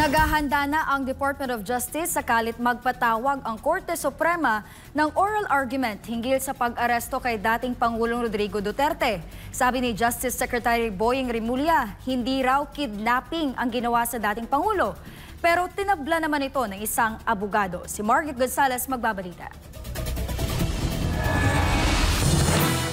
Naghahanda na ang Department of Justice sakalit magpatawag ang Korte Suprema ng oral argument hinggil sa pag-aresto kay dating Pangulong Rodrigo Duterte. Sabi ni Justice Secretary Boying Rimulya, hindi raw kidnapping ang ginawa sa dating Pangulo. Pero tinabla naman ito ng isang abogado. Si Margaret Gonzalez magbabalita.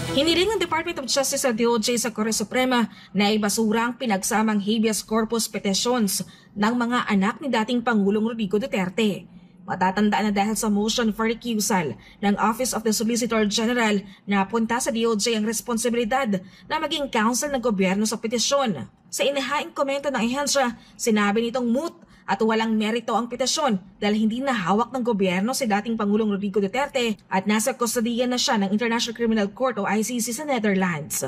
Hiniling ng Department of Justice sa DOJ sa Korte Suprema na ibasura ang pinagsamang habeas corpus petitions ng mga anak ni dating Pangulong Rodrigo Duterte. Matatandaan na dahil sa motion for recusal ng Office of the Solicitor General na punta sa DOJ ang responsibilidad na maging counsel ng gobyerno sa petisyon. Sa inihaing komento ng ahensya, sinabi nitong moot at walang merito ang petisyon dahil hindi na hawak ng gobyerno si dating Pangulong Rodrigo Duterte at nasa kustodiyan na siya ng International Criminal Court o ICC sa Netherlands.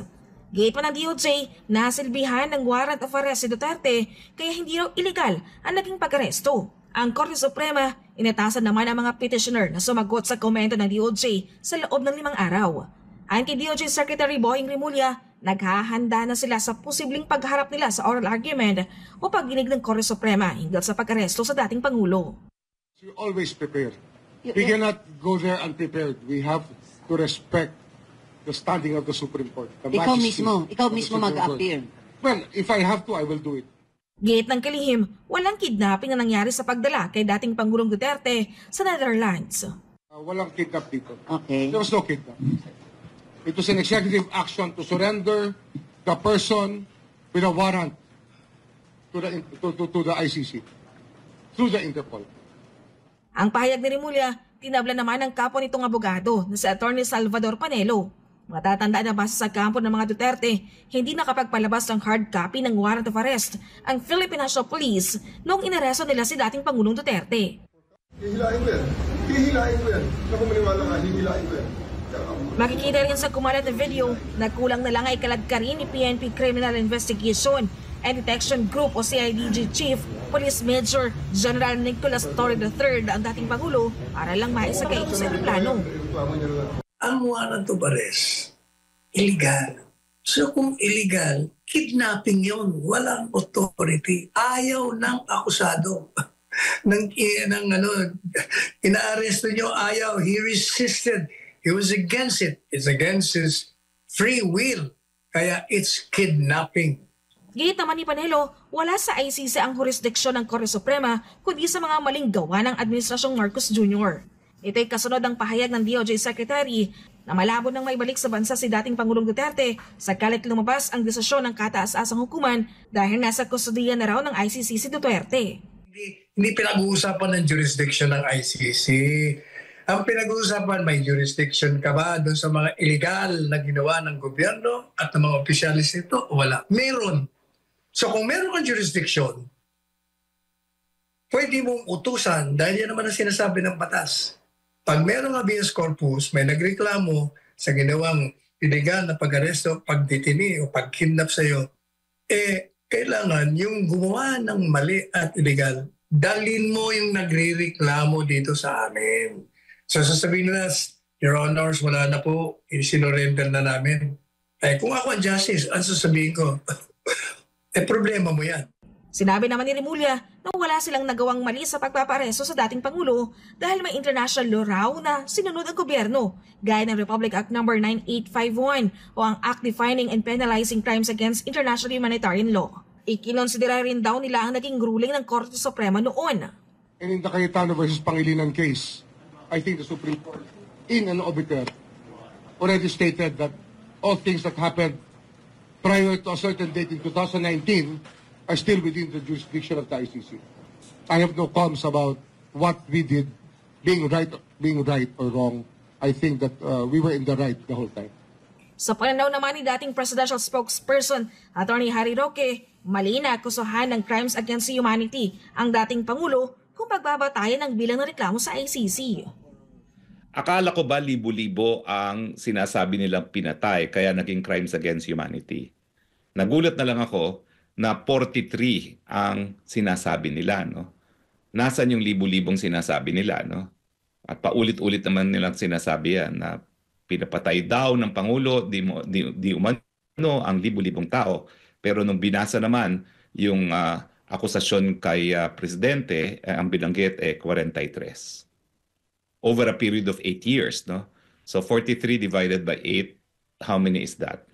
Gate pa ng DOJ, nasilbihan ng warrant of arrest si Duterte kaya hindi raw illegal ang naging pag-aresto. Ang Korte Suprema, inatasan naman ang mga petitioner na sumagot sa komento ng DOJ sa loob ng 5 araw. Ayon kay DOJ Secretary Boying Rimulya, naghahanda na sila sa posibleng pagharap nila sa oral argument o pagdinig ng Korte Suprema hinggil sa pag-aresto sa dating Pangulo. We always prepare. We cannot go there unprepared. We have to respect the standing of the Supreme Court. Ikaw mismo mag-appear. Well, if I have to, I will do it. Gate ng kalihim, walang kidnapping na nangyari sa pagdala kay dating Pangulong Duterte sa Netherlands. Walang kidnap dito. Okay. There was no kidnap. It was an executive action to surrender the person with a warrant to the ICC through the Interpol. Ang pahayag ni Rimulya, tinabla naman ng kapwa nitong abogado na si Attorney Salvador Panelo. Matatandaan na base sa kampo ng mga Duterte, hindi nakapagpalabas ng hard copy ng warrant of arrest ang Philippine National Police noong inaresto nila si dating Pangulong Duterte. Hihilain ko yan. Hihilain ko yan. Naku, maniwala ka, hihilain ko yan. Makikita rin sa kumalat na video na kulang na lang ay kaladkarin ni PNP Criminal Investigation and Detection Group o CIDG Chief Police Major General Nicolas Torre III ang dating Pangulo para lang maisagay ito sa plano. Ang warrant of arrest, illegal. So kung illegal, kidnapping yun. Walang authority. Ayaw ng akusado. Inaaresto nyo, ayaw. He resisted. He was against it. It's against his free will. Kaya it's kidnapping. Gate naman ni Panelo, wala sa ICC ang jurisdiksyon ng Korte Suprema kundi sa mga maling gawa ng Administrasyong Marcos Jr. Ito'y kasunod ng pahayag ng DOJ Secretary na malabo nang maibalik sa bansa si dating Pangulong Duterte sakalit lumabas ang desisyon ng kataas-asang hukuman dahil nasa kustodiyan na raw ng ICC si Duterte. Hindi pinag-uusapan ng jurisdiction ng ICC. Ang pinag-uusapan, may jurisdiction ka ba doon sa mga illegal na ginawa ng gobyerno at ng mga opisyalis nito? Wala. Meron. So kung meron kang jurisdiction, pwede mong utusan dahil yan naman ang sinasabi ng batas. Pag merong habeas corpus, may nagreklamo sa ginawang illegal na pag-aresto, pagdetini o pag-kidnap sa'yo, kailangan yung gumawa ng mali at illegal, dalhin mo yung nagre-reklamo dito sa amin. So sasabihin nila, Your Honors, wala na po, isinorender na namin. Kung ako ang justice, ang sasabihin ko, problema mo yan. Sinabi naman ni Rimulya na wala silang nagawang mali sa pagpapareso sa dating Pangulo dahil may international law raw na sinunod ang gobyerno, gaya ng Republic Act No. 9851 o ang Act Defining and Penalizing Crimes Against International Humanitarian Law. Ikinonsidera rin daw nila ang naging ruling ng Korte Suprema noon. And in the Cayetano versus Pangilinan case, I think the Supreme Court, in an obiter, already stated that all things that happened prior to a certain date in 2019 are still within the jurisdiction of the ICC. I have no qualms about what we did being right or wrong. I think that we were in the right the whole time. Sa pananaw naman ni dating presidential spokesperson, Attorney Harry Roque, mali na akusahan ng crimes against humanity ang dating Pangulo kung pagbabatayan ng bilang ng reklamo sa ICC. Akala ko ba libo-libo ang sinasabi nilang pinatay kaya naging crimes against humanity? Nagulat na lang ako na 43 ang sinasabi nila, no? Nasaan yung libo-libong sinasabi nila, no? At paulit-ulit naman nilang sinasabi yan na pinapatay daw ng Pangulo, di umano ang libo-libong tao. Pero nung binasa naman yung akusasyon kay Presidente, ang binanggit 43. Over a period of 8 years, no? So 43 divided by 8, how many is that?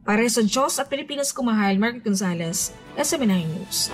Para sa Diyos at Pilipinas Kumahal, Margaret Gonzalez, SMNI News.